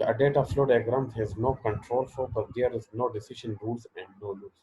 A data flow diagram has no control flow, but there is no decision rules and no loops.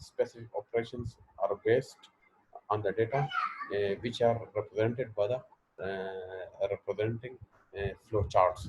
specific operations are based on the data which are represented by the representing flow charts.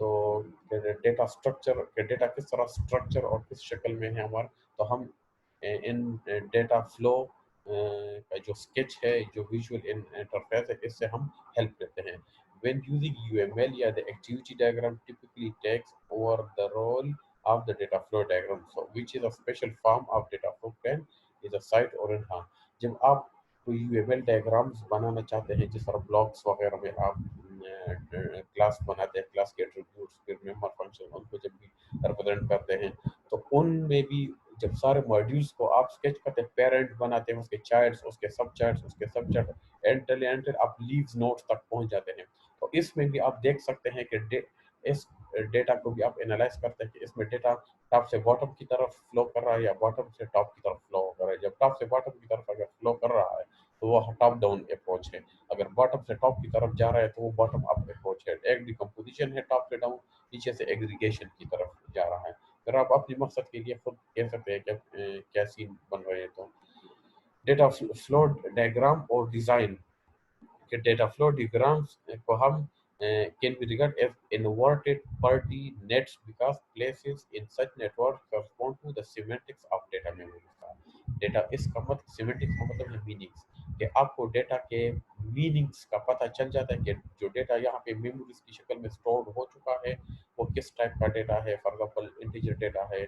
تو data structure کہ data کس طرح structure اور کس شکل میں ہے ہمارا، تو ہم ان ڈیٹا فلو کا جو اسکیچ ہے، جو ویژول انٹرفیس ہے، اس سے ہم ہیلپ لیتے ہیں. When using UML, yeah, the activity diagram typically takes over the role of the data flow diagram, so which is a special form of data flow plan is a site or in ہاں جب آپ کوئی you M L diagrams بنانا چاہتے ہیں، جس طرح blocks وغیرہ میں آپ کلاس بناتے ہیں، کلاس کے ایٹریبیوٹس پھر ممبر فنکشن ان کو جب بھی ریپرزینٹ کرتے ہیں، تو ان میں بھی جب سارے ماڈیولس کو آپ اسکیچ کرتے ہیں، پیرنٹ بناتے ہیں، اس کے چائلڈس، اس کے سب چائلڈس، اس کے سب چائلڈ، اینڈ آپ لیوز نوٹس تک پہنچ جاتے ہیں. تو اس میں بھی آپ دیکھ سکتے ہیں کہ اس ڈیٹا کو بھی آپ انالائز کرتے ہیں کہ اس میں ڈیٹا ٹاپ سے باٹم کی طرف فلو کر رہا ہے یا باٹم سے ٹاپ کی طرف فلو کر رہا ہے. جب ٹاپ سے باٹم کی طرف اگر فلو کر رہا ہے تو وہ ٹاپ ڈاؤن اپروچ ہے، اگر باٹم سے ٹاپ کی طرف جا رہا ہے تو وہ باٹم اپ اپروچ ہے. ایک ڈیکمپوزیشن ہے ٹاپ سے ڈاؤن، نیچے سے ایگریگیشن کی طرف جا رہا ہے. پھر آپ اپنی مقصد کے لیے خود کہہ سکتے ہیں کہ کیا سین بن رہے ہیں. تو ڈیٹا فلو ڈائگرام اور ڈیزائن کہ ڈیٹا فلو ڈیاگرامس کو ہم can be regarded as inverted party nets because places in such networks correspond to the semantics of data memory. Data اس کا مطلب سیمنٹکس کا مطلب ہے میننگس، کہ آپ کو ڈیٹا کے میننگس کا پتہ چل جاتا ہے کہ جو ڈیٹا یہاں پہ میموریز کی شکل میں اسٹورڈ ہو چکا ہے وہ کس ٹائپ کا ڈیٹا ہے. فار ایگزامپل انٹیجر ڈیٹا ہے،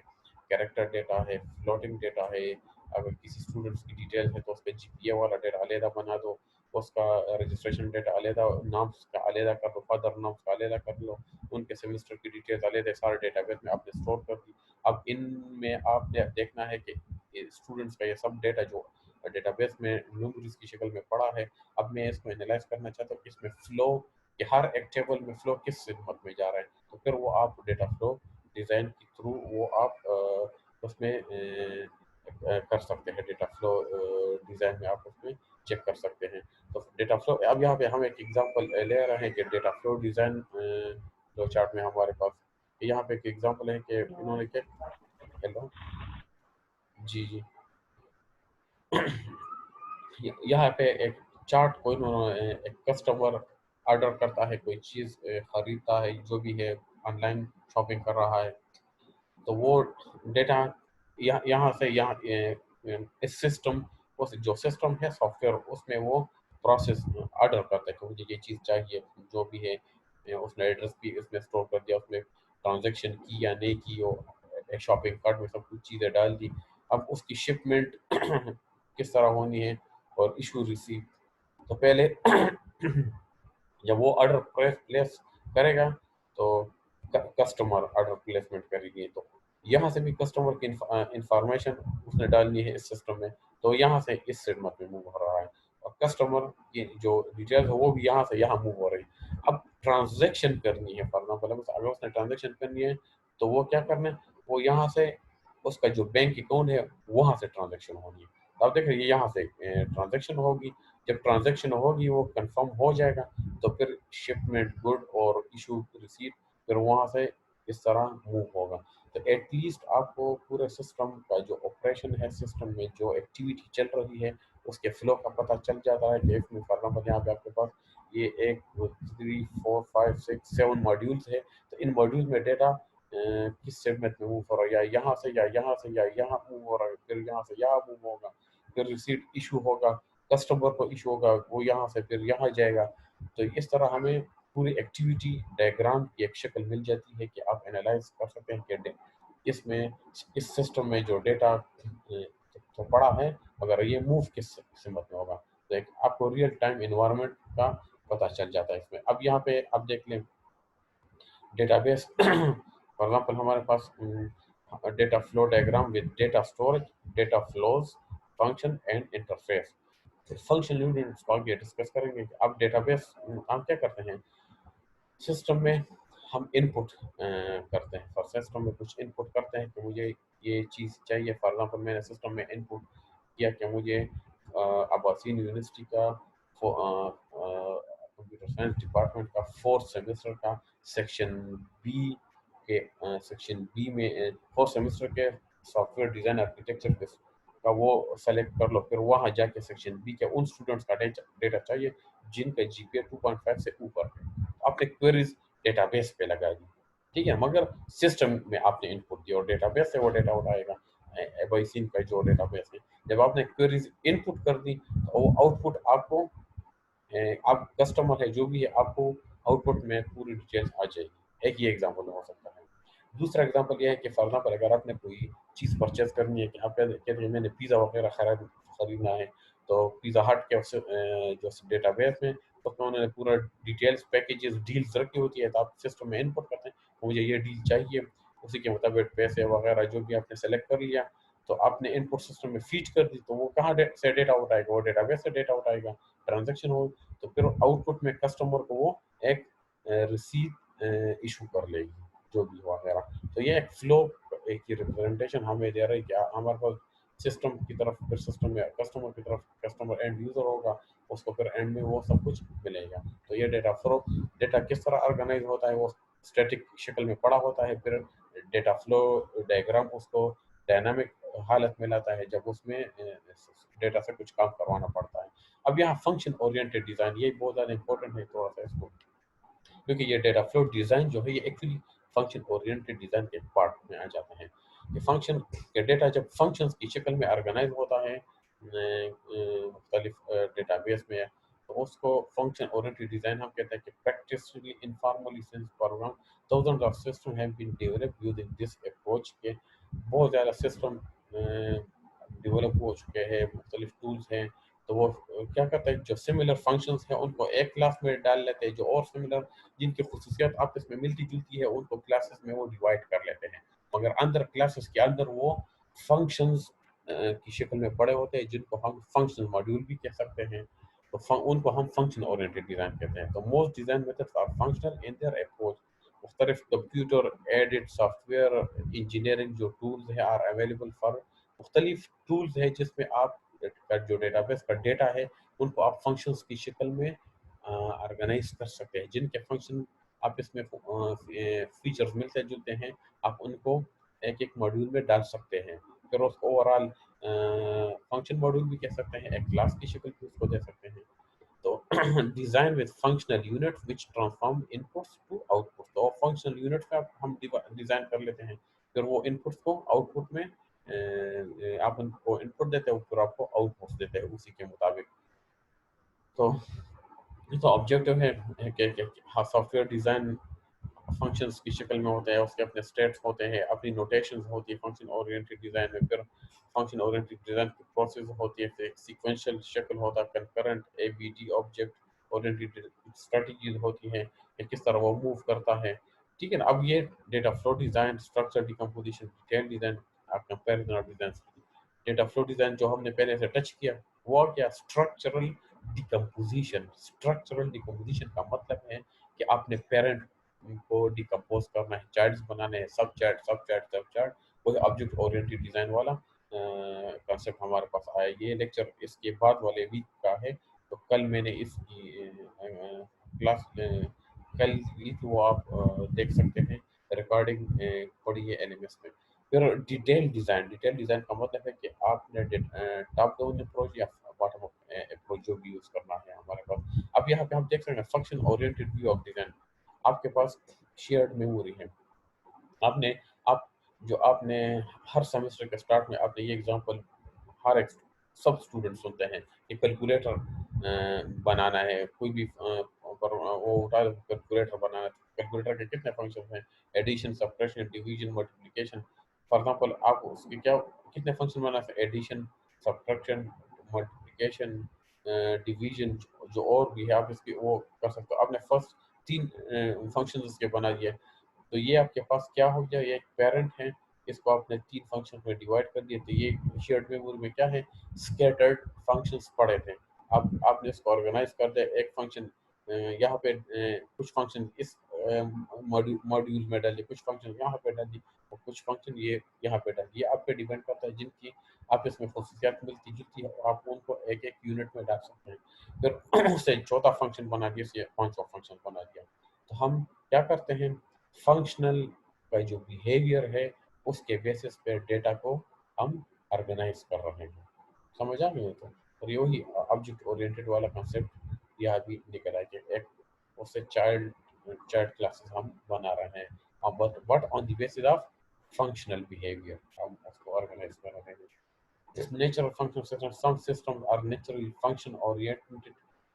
کیریکٹر ڈیٹا ہے، فلوٹنگ ڈیٹا ہے. اگر کسی اسٹوڈنٹس کی ڈیٹیل ہے تو اس پہ جی پی اے والا ڈیٹا علیحدہ بنا دو، اس کا رجسٹریشن ڈیٹا علیحدہ، نامس کا علیحدہ کر دو، فادر نامس کا علیحدہ کر لو، ان کے سیمسٹر کی ڈیٹیلز علیحدہ سارے ڈیٹا بیس میں آپ نے اسٹور کر دی. اب ان میں آپ نے دیکھنا ہے کہ اسٹوڈنٹس کا یہ سب ڈیٹا جو ڈیٹا بیس میں میموریز کی شکل میں پڑا ہے، اب میں اس کو انالائز کرنا چاہتا ہوں کہ اس میں فلو کہ ہر ایک ٹیبل میں فلو کس خدمت میں جا رہا ہے. تو پھر وہ آپ ڈیٹا فلو ڈیزائن کے تھرو وہ آپ اس میں کر سکتے ہیں. ڈیٹا فلو ڈیزائن میں آپ اس میں چیک کر سکتے ہیں. تو ڈیٹا فلو اب یہاں پہ ہم ایک ایگزامپل لے رہے ہیں کہ data flow design flow chart میں ہمارے پاس یہاں پہ ایک ایگزامپل ہے کہ انہوں نے کیا. ہیلو جی جی یہاں پہ ایک چارٹ کو انہوں نے ایک کسٹمر آرڈر کرتا ہے، کوئی چیز خریدتا ہے، جو بھی ہے آن لائن شاپنگ کر رہا ہے، تو وہ ڈیٹا یہاں سے یہاں اس سسٹم جو سسٹم ہے سافٹ ویئر اس میں وہ پروسیس آرڈر کرتا ہے کہ مجھے یہ چیز چاہیے، جو بھی ہے اس نے ایڈریس بھی اس میں اسٹور کر دیا، اس میں ٹرانزیکشن کی یا نہیں کی، وہ شاپنگ کارٹ میں سب کچھ چیزیں ڈال دی. اب اس کی شپمنٹ کس طرح ہونی ہے اور ایشو ریسیو. تو پہلے جب وہ آرڈر پلیس کرے گا تو کسٹمر آرڈر پلیسمنٹ کرے گی، تو یہاں سے بھی کسٹمر کی انفارمیشن اس نے ڈالنی ہے اس سسٹم میں، تو یہاں سے اس خدمت میں موو ہو رہا ہے، اور کسٹمر کی جو ڈیٹیلز ہے وہ بھی یہاں سے یہاں موو ہو رہی ہے. اب ٹرانزیکشن کرنی ہے، فار ایگزامپل اگر اس نے ٹرانزیکشن کرنی ہے تو وہ کیا کرنا ہے، وہ یہاں سے اس کا جو بینک اکاؤنٹ ہے وہاں سے ٹرانزیکشن ہونی ہے. آپ دیکھ رہے ہیں یہاں سے ٹرانزیکشن ہوگی، جب ٹرانزیکشن ہوگی وہ کنفرم ہو جائے گا تو پھر شپمنٹ گڈ اور ایشو ریسیٹ پھر وہاں سے اس طرح موو ہوگا. تو ایٹ لیسٹ آپ کو پورے سسٹم کا جو آپریشن ہے، سسٹم میں جو ایکٹیویٹی چل رہی ہے اس کے فلو کا پتہ چل جاتا ہے کہ اس میں فار ایگزامپل یہاں پہ آپ کے پاس یہ 1 2 3 4 5 6 7 ماڈیولس ہے، تو ان ماڈیولس میں ڈیٹا کس سیگمنٹ میں موو ہو رہا ہے، یا یہاں سے یا یہاں سے یا یہاں موو ہو رہا ہے، پھر یہاں سے یہاں موو ہوگا، پھر ریسیٹ ایشو ہوگا، کسٹمر کو ایشو ہوگا، وہ یہاں سے پھر یہاں جائے گا. تو اس طرح ہمیں پوری ایکٹیویٹی ڈائیگرام کی ایک شکل مل جاتی ہے کہ آپ انالائز کر سکتے ہیں کہ اس میں اس سسٹم میں جو ڈیٹا تو پڑا ہے مگر یہ موو کس سمت میں ہوگا. تو ایک آپ کو ریئل ٹائم انوائرمنٹ کا پتہ چل جاتا ہے اس میں. اب یہاں پہ آپ دیکھ لیں ڈیٹا بیس فار ایگزامپل ہمارے پاس data flow diagram with data storage, data flows, function and interface. Function units کو آگے ڈسکس کریں گے. اب ڈیٹا بیس ہم کیا کرتے ہیں سسٹم میں، ہم ان پٹ کرتے ہیں، فار سسٹم میں کچھ ان پٹ کرتے ہیں کہ مجھے یہ چیز چاہیے. فار ایگزامپل میں نے سسٹم میں ان پٹ کیا کہ مجھے عباسین یونیورسٹی کا کمپیوٹر سائنس ڈپارٹمنٹ کا 4th سیمسٹر کا سیکشن بی کے سیکشن بی میں 4th سیمسٹر کے سافٹ ویئر ڈیزائن آرکیٹیکچر کا وہ سلیکٹ کر لو. پھر وہاں جا کے سیکشن بی کے ان اسٹوڈنٹس کا ڈیٹا چاہیے جن کا جی پی اے 2.5 سے اوپر ہے. آپ نے کوئریز ڈیٹا بیس پہ لگا دی. ٹھیک ہے، مگر سسٹم میں آپ نے انپٹ دیا اور ڈیٹا بیس سے وہ ڈیٹا اٹھائے گا. ایبائسین کا جو ڈیٹا بیس ہے، جب آپ نے کوئریز انپٹ کر دی تو وہ آؤٹ پٹ آپ کو آپ کسٹمر ہے جو بھی ہے آپ کو آؤٹ پٹ میں پوری ڈیٹیلس آ جائے گی. ایک یہ ایگزامپل ہو سکتا ہے. دوسرا ایگزامپل یہ ہے کہ فار ایگزامپل اگر آپ نے کوئی چیز پرچیز کرنی ہے کہ آپ کہتے ہیں میں نے پیزا وغیرہ خریدنا ہے، تو پیزا ہٹ کے جو ڈیٹا بیس میں اس میں انہوں نے پورا ڈیٹیلس پیکیجز ڈیلز رکھی ہوتی ہے، تو آپ سسٹم میں انپٹ کرتے ہیں مجھے یہ ڈیل چاہیے، اسی کے مطابق پیسے وغیرہ جو بھی آپ نے سلیکٹ کر لیا تو آپ نے انپٹ سسٹم میں فیڈ کر دی، تو وہ کہاں سے ڈیٹا اٹھائے گا؟ وہ ڈیٹا بیس سے ڈیٹا اٹھائے گا. ٹرانزیکشن ہو تو پھر آؤٹ پٹ میں کسٹمر کو وہ ایک رسید ایشو کر لے گی جو بھی وغیرہ. تو یہ ایک فلو ایک کی ریپرزنٹیشن ہمیں دے رہا ہے کہ ہمارے پاس سسٹم کی طرف پھر سسٹم میں کسٹمر کی طرف کسٹمر اینڈ یوزر ہوگا، اس کو پھر اینڈ میں وہ سب کچھ ملے گا. تو یہ ڈیٹا فلو ڈیٹا کس طرح آرگنائز ہوتا ہے وہ اسٹیٹک شکل میں پڑا ہوتا ہے، پھر ڈیٹا فلو ڈائیگرام اس کو ڈائنامک حالت میں لاتا ہے جب اس میں ڈیٹا سے کچھ کام کروانا پڑتا ہے. اب یہاں فنکشن اورینٹیڈ ڈیزائن یہ بہت زیادہ امپورٹنٹ ہے تھوڑا سا اس کو، کیونکہ یہ ڈیٹا فلو ڈیزائن جو ہے یہ ایکچولی فنکشن اورینٹیڈ ڈیزائن کے پارٹ میں آ جاتے ہیں. کہ فنکشن کے ڈیٹا جب فنکشنز کی شکل میں آرگنائز ہوتا ہے مختلف ڈیٹا بیس میں، تو اس کو فنکشن اورینٹیڈ ڈیزائن ہم کہتے ہیں. کہ practically informally sense program thousands of systems have been developed using this approach. کے بہت زیادہ سسٹم ڈیولپ ہو چکے ہیں، مختلف ٹولز ہیں، تو وہ کیا کرتا ہے جو سملر فنکشنز ہیں ان کو ایک کلاس میں ڈال لیتے ہیں، جو اور سملر جن کی خصوصیات آپس میں ملتی جلتی ہے ان کو کلاسز میں وہ ڈیوائڈ کر لیتے ہیں، مگر اندر کلاسز کے اندر وہ فنکشنز کی شکل میں پڑے ہوتے ہیں جن کو ہم فنکشنل ماڈیول بھی کہہ سکتے ہیں. تو ان کو ہم فنکشن اورینٹیڈ ڈیزائن کہتے ہیں. تو most design methods are functional in their approach. مختلف computer aided software engineering جو ٹولز ہیں آر اویلیبل فار. مختلف ٹولز ہیں جس میں آپ کا جو ڈیٹا بیس کا ڈیٹا ہے ان کو آپ فنکشنز کی شکل میں آرگنائز کر سکتے ہیں، جن کے فنکشن آپ اس میں فیچرز ملتے جلتے ہیں آپ ان کو ایک ایک ماڈیول میں ڈال سکتے ہیں. پھر اس کو اوور آل فنکشن ماڈیول بھی کہہ سکتے ہیں، ایک کلاس کی شکل بھی اس کو دے سکتے ہیں. تو design with functional unit which transform inputs to output. تو فنکشنل یونٹ کا ہم ڈیزائن کر لیتے ہیں، پھر وہ انپٹس کو آؤٹ پٹ میں آپ ان کو انپٹ دیتے ہو پھر آپ کو آؤٹ پٹس دیتے ہیں اسی کے مطابق. تو یہ تو آبجیکٹو ہے کہ سافٹ ویئر ڈیزائن فنکشنز کی شکل میں ہوتے ہیں، اس کے اپنے اسٹیٹس ہوتے ہیں، اپنی نوٹیشنز ہوتی ہے فنکشن اورینٹیڈ ڈیزائن میں. پھر فنکشن اورینٹیڈ ڈیزائن کی پروسیس ہوتی ہے، پھر ایک سیکوینشل شکل ہوتا ہے، concurrent A B D object oriented strategies ہوتی ہیں کہ کس طرح وہ موو کرتا ہے. ٹھیک ہے نا. اب یہ data flow design, structure decomposition, detail design, comparison of design. Data flow design جو ہم نے پہلے سے ٹچ کیا وہ کیا اسٹرکچرل ڈیکمپوزیشن. اسٹرکچرل ڈیکمپوزیشن کا مطلب ہے کہ آپ نے پیرنٹ کو ڈیکمپوز کرنا ہے، چائلڈز بنانے ہیں، سب چیٹ سب چیٹ سب چیٹ. وہ آبجیکٹ اورینٹیڈ ڈیزائن والا کانسیپٹ ہمارے پاس آیا. یہ لیکچر اس کے بعد والے ویک کا ہے، تو کل میں نے اس کی کلاس کل کی وہ آپ دیکھ سکتے ہیں ریکارڈنگ پڑی ہے این ایم ایس میں. پھر ڈیٹیل ڈیزائن. ڈیٹیل ڈیزائن کا مطلب ہے کہ آپ نے ٹاپ ڈاؤن اپروچ یا باٹم اپ اپروچ جو بھی یوز کرنا ہے ہمارے پاس. اب یہاں پہ ہم دیکھ سکتے ہیں function oriented view of design. آپ کے پاس شیئرڈ میموری ہے. آپ نے آپ نے ہر سیمسٹر کے اسٹارٹ میں آپ نے یہ ایگزامپل ہر ایک سب اسٹوڈنٹ سنتے ہیں کہ کیلکولیٹر بنانا ہے، کوئی بھی وہ کیلکولیٹر بنانا ہے. کیلکولیٹر کے کتنے فنکشن ہیں؟ Addition, subtraction, division, multiplication. For example آپ اس کے کتنے فنکشن بنا سکتے؟ ایڈیشن، سبٹریکشن، ملٹیپلیکیشن، ڈویژن، جو اور بھی ہے آپ اس کی وہ کر سکتے ہو. آپ نے فرسٹ 3 فنکشن اس کے بنا دیے، تو یہ آپ کے پاس کیا ہو گیا؟ یہ ایک پیرنٹ ہے، اس کو آپ نے 3 فنکشن میں ڈیوائڈ کر دیا. تو یہ شیئرڈ میموری میں کیا ہے؟ اسکیٹرڈ فنکشنز پڑے تھے. آپ نے اس کو آرگنائز کر دیا. ایک فنکشن یہاں پہ کچھ فنکشن اس ماڈیول میں ڈال دی، کچھ فنکشن یہاں پہ ڈال دی، اور کچھ فنکشن یہ یہاں پہ ڈال دی. یہ آپ پہ ڈیپینڈ کرتا ہے جن کی آپ اس میں خصوصیات ملتی جلتی ہے اور آپ ان کو ایک ایک یونٹ میں ڈال سکتے ہیں. پھر اس سے چوتھا فنکشن بنا دیا، اس سے 5واں فنکشن بنا دیا. تو ہم کیا کرتے ہیں؟ فنکشنل کا جو بیہیویئر ہے اس کے بیسس پہ ڈیٹا کو ہم آرگنائز کر رہے ہیں. سمجھا نہیں تو؟ اور یہی آبجیکٹ اورینٹیڈ والا کنسیپٹ یہ بھی نکل آئے کہ ایک اس سے چائلڈ کلاسز ہم بنا رہے ہیں. but on the basis of functional behavior ہم اس کو organize کر رہے ہیں. Natural function systems. Some systems are naturally function oriented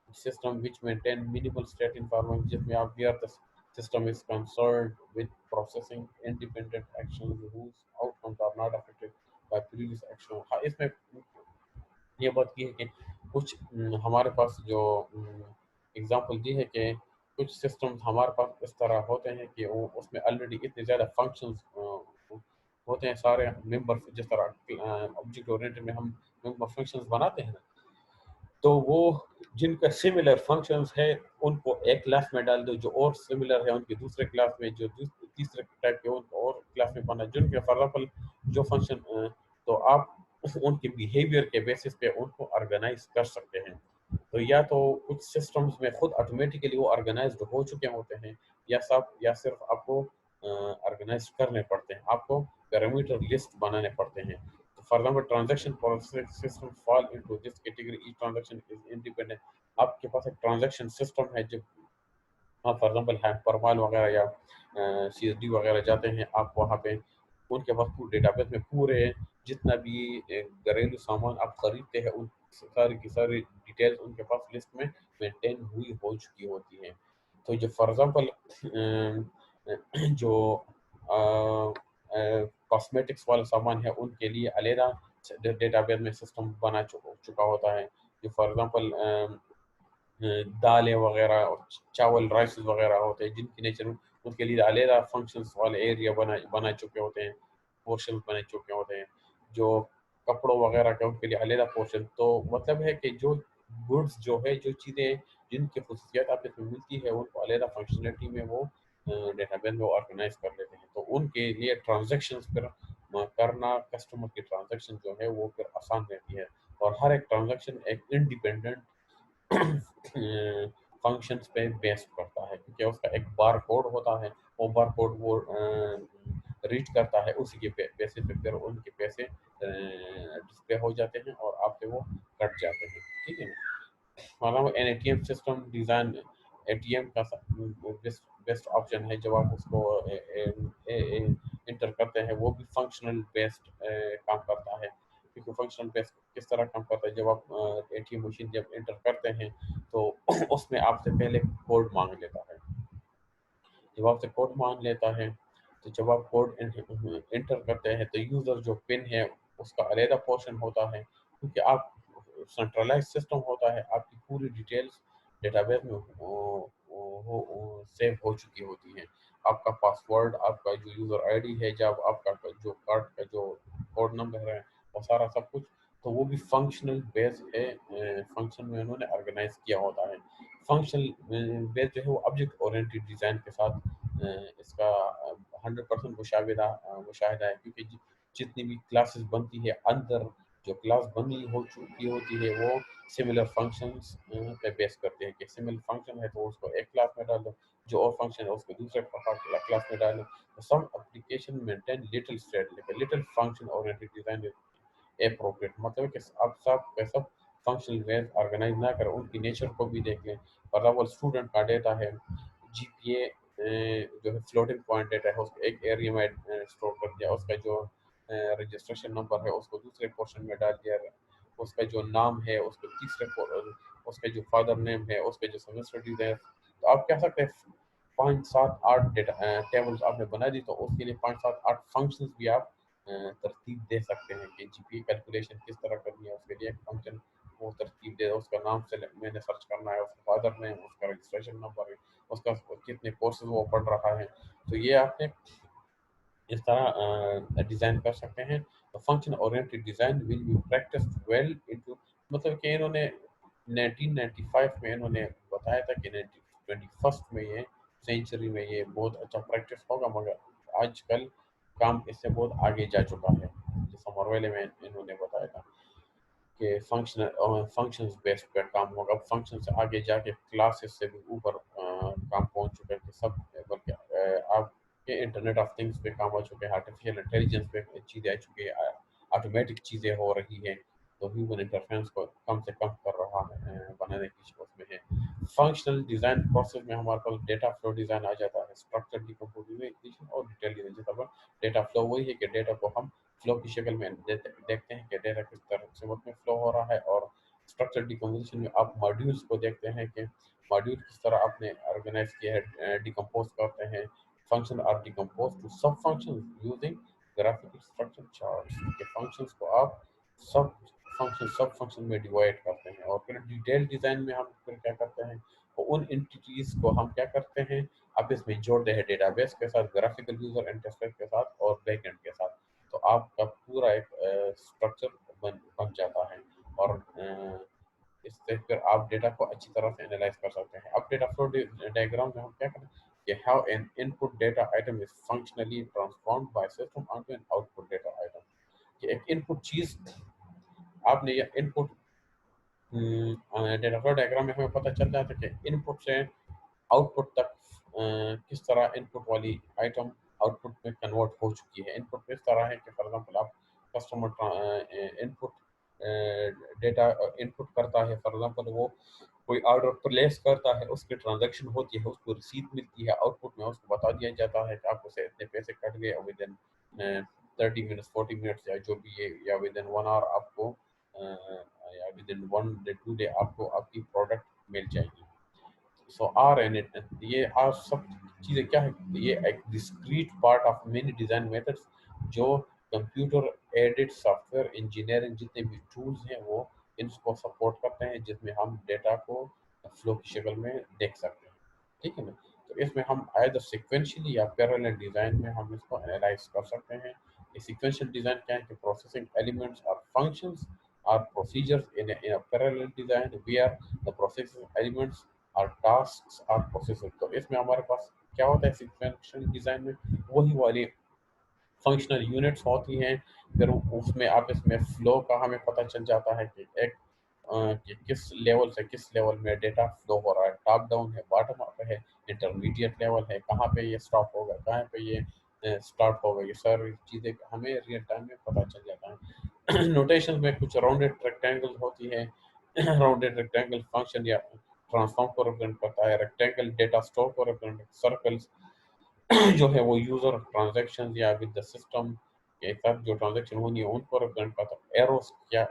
system which maintain minimal state information. جس میں آپ the system is concerned with processing independent actions whose outcomes are not affected by previous action. ہاں اس میں یہ بات کی ہے کہ کچھ ہمارے پاس جو اگزامپل دی ہے کہ کچھ سسٹمز ہمارے پاس اس طرح ہوتے ہیں کہ وہ اس میں آلریڈی اتنے زیادہ فنکشنز ہوتے ہیں سارے ممبر. جس طرح آبجیکٹ اورینٹڈ میں ہم ممبر فنکشنز بناتے ہیں تو وہ جن کا سملر فنکشنز ہے ان کو ایک کلاس میں ڈال دو, جو اور سملر ہے ان کے دوسرے کلاس میں, جو تیسرے ٹائپ کے ان کو اور کلاس میں بنا, جن کے فار ایگزامپل جو فنکشن تو آپ ان کے بیہیویئر کے بیسس پہ ان کو آرگنائز کر سکتے ہیں. تو یا تو کچھ سسٹمز میں خود آٹومیٹیکلی وہ آرگنائزڈ ہو چکے ہوتے ہیں یا صرف آپ کو آرگنائز کرنے پڑتے ہیں, آپ کو پیرامیٹر لسٹ بنانے پڑتے ہیں. For example, transaction processing system fall into this category. Each transaction is independent. آپ کے پاس ایک ٹرانزیکشن سسٹم ہے, جب آپ فار ایگزامپل پرمال وغیرہ یا سی ایس ڈی وغیرہ جاتے ہیں, آپ وہاں پہ ان کے پاس ڈیٹا بیس میں پورے جتنا بھی گھریلو سامان آپ خریدتے ہیں ان ساری کی ساری ڈیٹیلز ان کے پاس لسٹ میں مینٹین ہوئی ہو چکی ہوتی ہیں. تو جو فار ایگزامپل جو کاسمیٹکس والا سامان ہے ان کے لیے علیحدہ ڈیٹا بیس میں سسٹم بنا چکا ہوتا ہے. جو فار ایگزامپل دالیں وغیرہ چاول رائسز وغیرہ ہوتے ہیں جن کی نیچر ان کے لیے علیحدہ فنکشنز والے ایریا بنا چکے ہوتے ہیں, پورشن بنے چکے ہوتے ہیں. جو کپڑوں وغیرہ کے ان کے لیے علیحدہ پورشن. تو مطلب ہے کہ جو گڈس جو ہے جو چیزیں جن کی خصوصیات آپ اس میں ملتی ہے ان کو علیحدہ فنکشنلٹی میں وہ ڈیٹا بیس میں آرگنائز کر لیتے ہیں. تو ان کے لیے ٹرانزیکشنز پھر کرنا کسٹمر کی ٹرانزیکشن جو ہے وہ پھر آسان رہتی ہے. اور ہر ایک ٹرانزیکشن ایک انڈیپینڈنٹ فنکشنز پہ بیس کرتا ہے, کیونکہ اس کا ایک بار کوڈ ہوتا ہے. وہ بار کوڈ وہ ریڈ کرتا ہے, اسی کے پیسے پہ پھر ان کے پیسے ڈسپلے ہو جاتے ہیں اور آپ کے وہ کٹ جاتے ہیں. ٹھیک ہے نا. مطلب an A T M system design A T M کا بیسٹ آپشن ہے. جب آپ اس کو انٹر کرتے ہیں وہ بھی فنکشنل بیسڈ کام کرتا ہے. کیونکہ فنکشنل بیس کس طرح کام کرتا ہے, جب آپ اے ٹی ایم مشین جب انٹر کرتے ہیں تو اس میں آپ سے پہلے کوڈ مانگ لیتا ہے. جب آپ سے کوڈ مانگ لیتا ہے تو جب آپ کوڈ انٹر کرتے ہیں تو یوزر جو پن ہے اس کا علیحدہ پورشن ہوتا ہے, کیونکہ آپ سینٹرلائز سسٹم ہوتا ہے. آپ کی پوری ڈیٹیلز ڈیٹا بیس میں سیو ہو چکی ہوتی ہیں. آپ کا پاسورڈ, آپ کا جو یوزر آئی ڈی ہے, جب آپ کا جو کارڈ کا جو کوڈ نمبر ہے وہ سارا سب کچھ, تو وہ بھی فنکشنل بیس ہے. فنکشن میں انہوں نے آرگنائز کیا ہوتا ہے. فنکشنل بیس جو ہے وہ آبجیکٹ اورینٹڈ ڈیزائن کے ساتھ اس کا 100% مشاہدہ ہے, کیونکہ جتنی بھی کلاسز بنتی ہے اندر جو کلاس بنی ہو چکی ہوتی ہے وہ سملر فنکشنز پہ بیس کرتے ہیں. کہ سملر فنکشن ہے تو اس کو ایک کلاس میں ڈال دو, جو اور فنکشن ہے اس کو دوسرے کلاس میں ڈال دو. Some application maintain little state little function oriented design appropriate. مطلب کہ آپ سب فنکشنل بیس آرگنائز نہ کریں, ان کی نیچر کو بھی دیکھ لیں. فار ایگزامپل اسٹوڈنٹ کا ڈیٹا ہے, جی پی اے جو ہے فلوٹنگ پوائنٹ ڈیٹا ہے, اس کو ایک ایریا میں اسٹور کر دیا. اس کا جو رجسٹریشن نمبر ہے اس کو دوسرے پورشن میں ڈال دیا. اس کا جو نام ہے اس کو تیسرے, اس کا جو فادر نیم ہے, اس کا جو سیمسٹر ڈیو ہے. تو آپ کہہ سکتے ہیں 5 7 8 ڈیٹا ٹیبلز آپ نے بنا دی, تو اس کے لیے 5 7 8 فنکشنز بھی آپ ترتیب دے سکتے ہیں کہ جی پی کیلکولیشن کس طرح کرنی ہے. اس کے لیے ایک فنکشن وہ ترتیب دے, اس کا نام سے میں نے سرچ کرنا ہے, اس کا فادر نیم, اس کا رجسٹریشن نمبر ہے, اس کا کتنے کورسز وہ پڑھ رہا ہے. تو یہ آپ نے اس طرح ڈیزائن کر سکتے ہیں. Function oriented design will be practiced well into, مطلب کہ انہوں نے 1995 میں انہوں نے بتایا تھا کہ 21st میں یہ سینچری میں یہ بہت اچھا پریکٹس ہوگا, مگر آج کل کام اس سے بہت آگے جا چکا ہے. جو سمر ویلے میں انہوں نے بتایا تھا کہ فنکشنز بیسڈ پہ کام ہوگا. اب فنکشن سے آگے جا کے کلاسز سے بھی اوپر کام پہنچ چکا ہے کہ سب, بلکہ آپ کے انٹرنیٹ آف تھنگس پہ کام ہو چکے ہیں, آرٹیفیشیل انٹیلیجنس پہ چیزیں آ چکی ہیں, آٹومیٹک چیزیں ہو رہی ہیں. تو ہیومن انٹرفیرنس کو کم سے کم کر رہا ہے بنانے کی اس میں ہے. فنکشنل ڈیزائن پروسیس میں ہمارے پاس ڈیٹا فلو ڈیزائن آ جاتا ہے، اسٹرکچر ڈیکمپوزیشن اور ڈیٹیل ڈیزائن. جیسا ڈیٹا فلو وہی ہے کہ ڈیٹا کو ہم فلو کی شکل میں دیکھتے ہیں کہ ڈیٹا کس طرح سے میں فلو ہو رہا ہے. اور اسٹرکچر ڈیکمپوزیشن میں آپ ماڈیولس کو دیکھتے ہیں کہ ماڈیول کس طرح آپ نے آرگنائز کیا ہے، ڈیکمپوز کرتے ہیں. Function are decompose to sub function using graphical structure charts. کے فنکشنز کو آپ سب فنکشن میں ڈیوائڈ کرتے ہیں. اور پھر ڈیٹیل ڈیزائن میں ہم پھر کیا کرتے ہیں، ان انٹیٹیز کو ہم کیا کرتے ہیں، آپ اس میں جوڑتے ہیں ڈیٹا بیس کے ساتھ، گرافیکل یوزر انٹرفیس کے ساتھ اور بیک اینڈ کے ساتھ. تو آپ کا پورا ایک اسٹرکچر بن جاتا ہے. اور اس سے پھر آپ ڈیٹا کو اچھی طرح سے انالائز کر سکتے ہیں. اب ڈیٹا فلو ڈائگرام میں ہم کیا کریں کہ how an input data item is functionally transformed by system onto an output data item. کہ ایک انپٹ چیز آپ نے یہ انپٹ ڈیٹا فلو ڈائگرام میں ہمیں پتہ چل جاتا ہے کہ انپٹ سے آؤٹ پٹ تک کس طرح انپٹ والی آئٹم آؤٹ پٹ میں کنورٹ ہو چکی ہے. انپٹ کس طرح ہے کہ فار ایگزامپل آپ کسٹمر انپٹ ڈیٹا انپٹ کرتا ہے، فار ایگزامپل وہ کوئی آرڈر پلیس کرتا ہے، اس کی ٹرانزیکشن ہوتی ہے، اس کو رسید ملتی ہے، آؤٹ پٹ میں اس کو بتا دیا جاتا ہے کہ آپ کو سے اتنے پیسے کٹ گئے ود ان 30 منٹس 40 منٹس یا جو بھی ہے، یا ود ان 1 آور آپ کو یا ود ان 1 ڈے 2 ڈے آپ کو آپ کی پروڈکٹ مل جائے گی. سو آر این اٹ یہ آر سب چیزیں کیا ہے، یہ ایک discrete part of many design methods جو computer aided software engineering جتنے بھی ٹولز ہیں وہ ان کو سپورٹ کرتے ہیں، جس میں ہم ڈیٹا کو فلو کی شکل میں دیکھ سکتے ہیں. ٹھیک ہے نا. تو اس میں ہم ایدر سیکوینشلی یا پیرالل ڈیزائن میں ہم اس کو انالائز کر سکتے ہیں. یہ سیکوینشل ڈیزائن کیا ہے کہ پروسیسنگ ایلیمنٹس اور فنکشنز اور procedures in a parallel design where the processing elements اور ٹاسک اور پروسیسر. تو اس میں ہمارے پاس کیا ہوتا ہے سیکوینشل ڈیزائن میں، وہی والی فنکشنل یونٹس ہوتی ہیں. پھر اس میں آپ اس میں فلو کا ہمیں پتہ چل جاتا ہے کہ ایک کہ کس لیول سے کس لیول میں ڈیٹا فلو ہو رہا ہے، ٹاپ ڈاؤن ہے، باٹم اپ ہے، انٹرمیڈیٹ لیول ہے، کہاں پہ یہ اسٹاپ ہوگا، کہاں پہ یہ اسٹارٹ ہوگا. یہ ساری چیزیں ہمیں ریئل ٹائم میں پتہ چل جاتا ہے. نوٹیشن میں کچھ راؤنڈیڈ ریکٹینگل ہوتی ہے. راؤنڈیڈ ریکٹینگل فنکشن یا ٹرانسفارم کو ریپرزینٹ کرتا ہے. ریکٹینگل ڈیٹا اسٹور کو ریپرزینٹ کرتا ہے. سرکلز جو ہے وہ یوزر ٹرانزیکشن یا ود دا سسٹم کے ساتھ جو ٹرانزیکشن ہونی ہے ان کو ریپرزینٹ کرتا ہے. ایروز کیا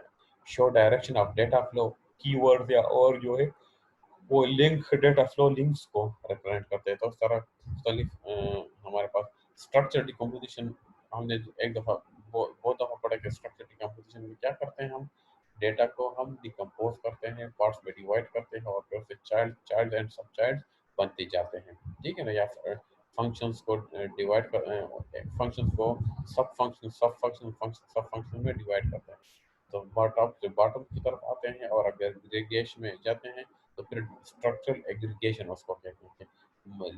شو ڈائریکشن آف ڈیٹا فلو. کی ورڈ یا اور جو ہے وہ لنک ڈیٹا فلو لنکس کو ریپرزینٹ کرتے ہیں. تو اس طرح مختلف ہمارے پاس اسٹرکچر ڈیکمپوزیشن ہم نے ایک دفعہ بہت دفعہ پڑھا کہ اسٹرکچر ڈیکمپوزیشن میں کیا کرتے ہیں، ہم ڈیٹا کو ہم ڈیکمپوز کرتے ہیں، پارٹس میں ڈیوائڈ کرتے ہیں اور پھر سے چائلڈ اینڈ سب چائلڈ بنتے جاتے ہیں. ٹھیک ہے نا. یا فنکشنز کو ڈیوائڈ کر فنکشنز کو سب فنکشن میں ڈیوائڈ کرتے ہیں. تو باٹم کی طرف آتے ہیں اور اگر ایگریگیشن میں جاتے ہیں تو پھر اسٹرکچرل ایگریگیشن اس کو کہتے ہیں کہ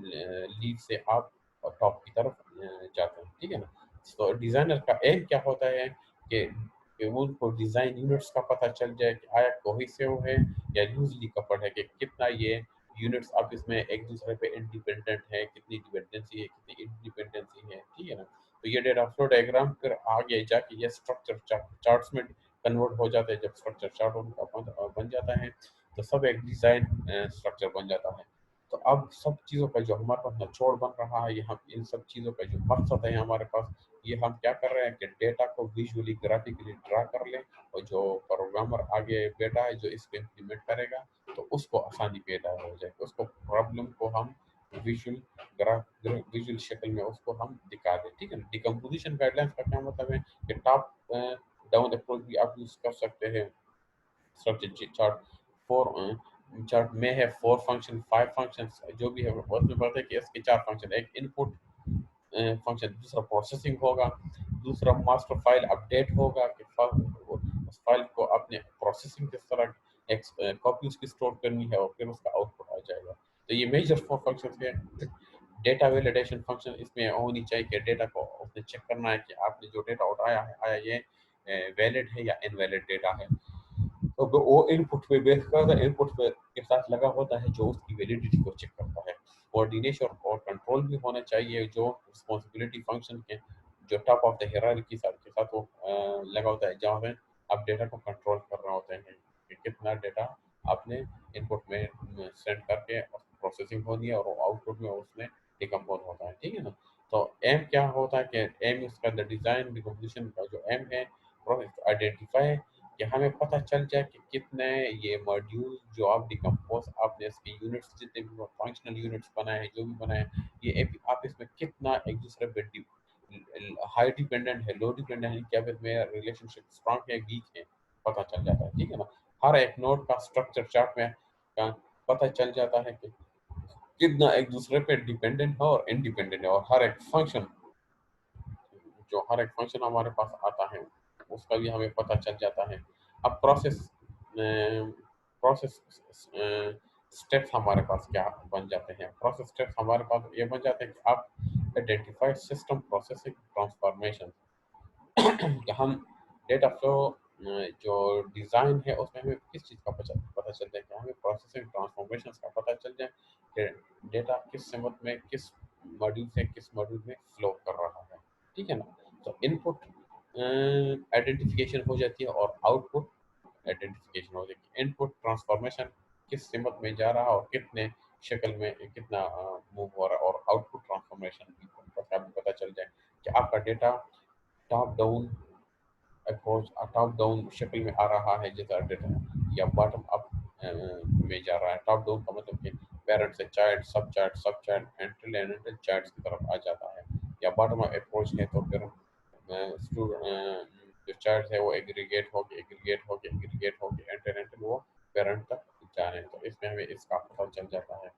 لیڈ سے آپ ٹاپ کی طرف جاتے ہیں. ٹھیک ہے نا. تو ڈیزائنر کا ایم کیا ہوتا ہے کہ ان کو ڈیزائن یونٹس کا پتہ چل جائے کہ آیا کوہیسیو ہے یا لوزلی کپلڈ ہے، کہ کتنا یہ یونٹس اب اس میں ایک دوسرے پہ انڈیپینڈنٹ ہے، کتنی ڈیپینڈنسی ہے، کتنی انڈیپینڈنسی ہے. ٹھیک ہے نا. تو یہ ڈیٹا فلو ڈائگرام پھر آگے جا کے یہ اسٹرکچر چارٹس میں کنورٹ ہو جاتا ہے. جب اسٹرکچر چارٹ بن جاتا ہے تو سب ایک ڈیزائن اسٹرکچر بن جاتا ہے. تو اب سب چیزوں کا جو ہمارے پاس نچوڑ بن رہا ہے، یہ ہم ان سب چیزوں کا جو مقصد ہے ہمارے پاس، یہ ہم کیا کر رہے ہیں کہ ڈیٹا کو ویژولی گرافکلی ڈرا کر لیں، اور جو پروگرامر آگے بیٹا ہے جو اس کو امپلیمنٹ کرے گا تو اس کو آسانی پیدا ہو جائے گی. اس کو پرابلم کو ہم ویژول شکل میں اس کو ہم دکھا دیں. ٹھیک ہے نا. ڈیکمپوزیشن گائیڈ لائنس کا کیا مطلب ہے کہ ٹاپ ڈاؤن اپروچ بھی آپ یوز کر سکتے ہیں. اسٹرکچر چارٹ چارٹ میں ہے 4 فنکشن 5 فنکشنز جو بھی ہے اس میں بتاتے ہیں کہ اس کے 4 فنکشن، ایک ان پٹ فنکشن، دوسرا پروسیسنگ ہوگا، دوسرا ماسٹر فائل اپڈیٹ ہوگا کہ اس فائل کو اپنے پروسیسنگ کس طرح ایک کاپی اس کی اسٹور کرنی ہے، اور پھر اس کا آؤٹ پٹ آ جائے گا. تو یہ میجر 4 فنکشن ہے. ڈیٹا ویلیڈیشن فنکشن اس میں ہونی چاہیے کہ ڈیٹا کو اس نے چیک کرنا ہے کہ آپ نے جو ڈیٹا اٹھایا ہے آیا یہ ویلڈ ہے یا انویلڈ ڈیٹا ہے. تو وہ ان پٹ پہ بیس کرتا ہے، ان پٹ پہ کے ساتھ لگا ہوتا ہے جو اس کی ویلیڈیٹی کو چیک کرتا ہے. کوآرڈینیشن اور کنٹرول بھی ہونا چاہیے جو رسپانسبلٹی فنکشن کے جو ٹاپ آف دا ہیرارکی کے ساتھ وہ لگا ہوتا ہے، جہاں پہ آپ ڈیٹا کو کنٹرول کر رہے ہوتے ہیں کہ کتنا ڈیٹا آپ نے ان پٹ میں سینڈ کر کے پروسیسنگ ہونی ہے اور آؤٹ پٹ میں اس میں ڈیکمپوز ہوتا ہے، ٹھیک ہے نا. تو ایم کیا ہوتا ہے کہ ایم اس کا ڈیزائن ڈیکمپوزیشن کا جو ایم ہے آئیڈینٹیفائی، کہ ہمیں پتہ چل جائے کہ کتنے یہ ماڈیول جو آپ ڈیکمپوز آپ نے اس کے یونٹس جتنے بھی فنکشنل یونٹس بنائے ہیں جو بھی بنائے ہیں، یہ آپ اس میں کتنا ایک دوسرے پہ ہائی ڈیپینڈنٹ ہے، لو ڈیپینڈنٹ ہے، کیا اس میں ریلیشن شپ اسٹرانگ ہے ویک ہے، پتہ چل جاتا ہے، ٹھیک ہے نا. ہر ایک نوڈ کا اسٹرکچر چارٹ میں کا پتہ چل جاتا ہے کہ کتنا ایک دوسرے پہ ڈیپینڈنٹ ہے اور انڈیپینڈنٹ ہے، اور ہر ایک فنکشن ہمارے پاس آتا ہے اس کا بھی ہمیں پتہ چل جاتا ہے. اب پروسیس اسٹیپس ہمارے پاس کیا بن جاتے ہیں؟ پروسیس اسٹیپس ہمارے پاس یہ بن جاتے ہیں کہ آپ آئیڈینٹیفائی سسٹم پروسیسنگ ٹرانسفارمیشن، کہ ہم ڈیٹا فلو جو ڈیزائن ہے اس میں ہمیں کس چیز کا پتہ چلتا ہے، کہ ہمیں پروسیسنگ ٹرانسفارمیشن کا پتہ چل جائے کہ ڈیٹا کس سمت میں کس ماڈیول سے کس ماڈیول میں فلو کر رہا ہے، ٹھیک ہے نا. تو ان پٹ آئیڈینٹیفیکیشن ہو جاتی ہے اور آؤٹ پٹ آئیڈینٹیفیکیشن ہو جاتی ہے. ان پٹ ٹرانسفارمیشن کس سمت میں جا رہا ہے اور کتنے شکل میں کتنا موو ہو رہا ہے، اور آؤٹ پٹ ٹرانسفارمیشن پتہ چل جائے کہ آپ کا data top down approach top down شکل میں آ رہا ہے جیسا ڈیٹا، یا باٹم اپ میں جا رہا ہے. ٹاپ ڈاؤن کا مطلب کہ پیرنٹ سے child sub child and child کی طرف آ جاتا ہے، یا باٹم اپ اپروچ ہے تو پھر جو چائلڈ ہے وہ ایگریگیٹ ہو کے وہ پیرنٹ تک جا رہے ہیں. تو اس میں ہمیں اس کا پتہ چل جاتا ہے.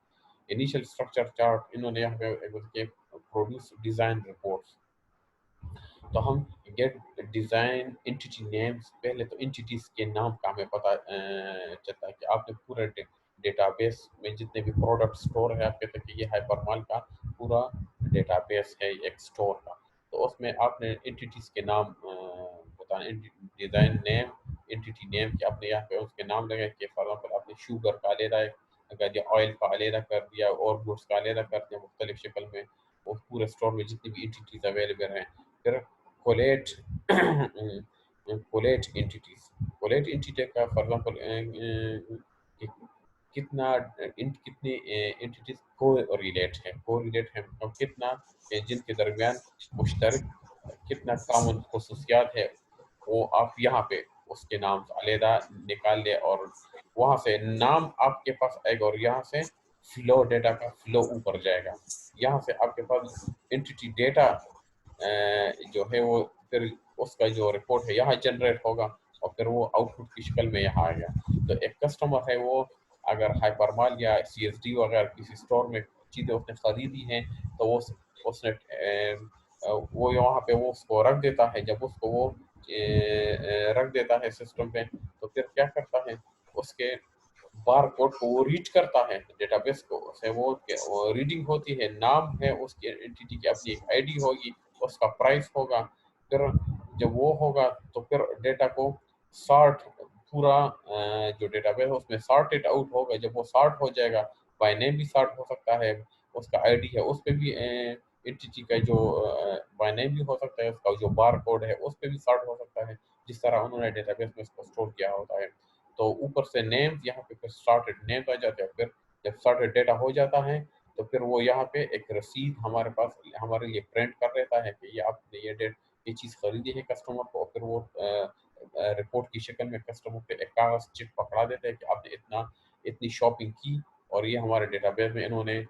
انیشیل اسٹرکچر چارٹ انہوں نے یہاں پہ پروڈیوس ڈیزائن رپورٹس. تو ہم گیٹ ڈیزائن انٹیٹی نیمز، پہلے تو انٹیٹیز کے نام کا ہمیں پتہ چلتا ہے کہ آپ نے پورے ڈیٹا بیس میں جتنے بھی پروڈکٹ اسٹور ہے، آپ کہتے ہیں کہ یہ ہائپر مال کا پورا ڈیٹا بیس ہے ایک اسٹور کا. تو اس میں آپ نے انٹیٹیز کے نام بتانا، ڈیزائن نیم انٹیٹی نیم کہ آپ نے یہاں پہ اس کے نام لگائے کہ فار ایگزامپل آپ نے شوگر کا علیحدہ کر دیا، آئل کا علیحدہ کر دیا، اور گوڈس کا علیحدہ کر دیا مختلف شکل میں اس پورے اسٹور میں جتنی بھی انٹیٹیز اویلیبل ہیں. پھر کولیٹ انٹیٹی کا فار ایگزامپل کتنا کتنی انٹیٹیز کو ریلیٹ ہیں اور کتنا جن کے درمیان مشترک کتنا کامن خصوصیات ہے، وہ آپ یہاں پہ اس کے نام علیحدہ نکال لے، اور وہاں سے نام آپ کے پاس آئے گا، اور یہاں سے فلو ڈیٹا کا فلو اوپر جائے گا. یہاں سے آپ کے پاس انٹیٹی ڈیٹا جو ہے وہ پھر اس کا جو رپورٹ ہے یہاں جنریٹ ہوگا، اور پھر وہ آؤٹ پٹ کی شکل میں یہاں آئے گا. تو ایک کسٹمر ہے وہ اگر ہائپر مال یا سی ایس ڈی وغیرہ کسی اسٹور میں چیزیں اس نے خریدی ہیں، تو وہ اس نے وہ یہاں پہ وہ اس کو رکھ دیتا ہے. جب اس کو وہ رکھ دیتا ہے سسٹم پہ، تو پھر کیا کرتا ہے اس کے بار کوڈ کو وہ ریڈ کرتا ہے ڈیٹا بیس کو، سے وہ ریڈنگ ہوتی ہے، نام ہے اس کی انٹیٹی کی اپنی ایک آئی ڈی ہوگی، اس کا پرائس ہوگا. پھر جب وہ ہوگا تو پھر ڈیٹا کو سارٹ پورا جو ڈیٹا بیس ہے اس میں سارٹڈ آؤٹ ہوگا. جب وہ سارٹ ہو جائے گا، بائی نیم بھی سارٹ ہو سکتا ہے، اس کا آئی ڈی ہے اس پہ بھی انٹیٹی کا جو بائی نیم بھی ہو سکتا ہے، اس کا جو بار کوڈ ہے اس پہ بھی سارٹ ہو سکتا ہے، جس طرح انہوں نے ڈیٹا بیس میں اس کو اسٹور کیا ہوتا ہے. تو اوپر سے نیمز یہاں پہ پھر سارٹڈ نیمز آ جاتے ہیں. پھر جب سارٹڈ ڈیٹا ہو جاتا ہے تو پھر وہ یہاں پہ ایک رسید ہمارے پاس ہمارے لیے پرنٹ کر دیتا ہے کہ یہ آپ نے یہ چیز خریدی ہے کسٹمر کو. پھر وہ رپورٹ کی شکل میں کسٹمر پہ ایک کاغذ چٹ پکڑا دیتے ہیں کہ آپ نے اتنی شاپنگ کی، اور یہ ہمارے ڈیٹا بیس میں انہوں نے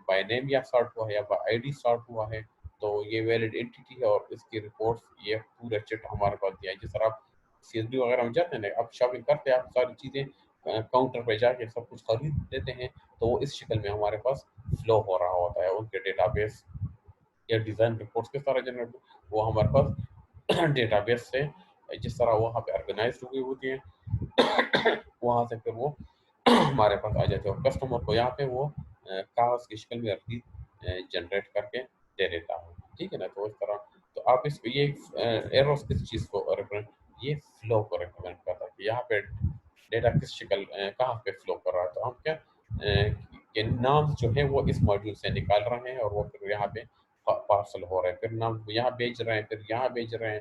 بائی نیم یا سارٹ ہوا ہے یا بائی آئی ڈی سارٹ ہوا ہے، تو یہ ویلڈ انٹیٹی ہے، اور اس کی رپورٹس یہ پورا چٹ ہمارے پاس دیا ہے. جس طرح آپ سی ایس ڈی وغیرہ میں جاتے ہیں نا، آپ شاپنگ کرتے ہیں، آپ ساری چیزیں کاؤنٹر پہ جا کے سب کچھ خرید لیتے ہیں، تو وہ اس شکل میں ہمارے پاس فلو ہو رہا ہوتا ہے. ان کے ڈیٹا بیس یا ڈیزائن رپورٹس کس طرح جنریٹ وہ ہمارے پاس ڈیٹا بیس سے جس طرح وہاں پہ آرگنائزڈ ہوئی ہوتی ہیں، وہاں سے پھر وہ ہمارے پاس آ جاتے ہیں، اور کسٹمر کو یہاں پہ وہ کاغذ کی شکل میں رسید جنریٹ کر کے دے دیتا ہوں، ٹھیک ہے نا. تو اس طرح تو آپ اس یہ ایروز کس چیز کو ریپرزینٹ، یہ فلو کو ریپرزینٹ کرتا ہے کہ یہاں پہ ڈیٹا کس شکل کہاں پہ فلو کر رہا ہے. تو ہم کیا کہ نام جو ہے وہ اس ماڈیول سے نکال رہے ہیں، اور وہ پھر یہاں پہ پارسل ہو رہے ہیں، پھر نام یہاں بیچ رہے ہیں، پھر یہاں بیچ رہے ہیں.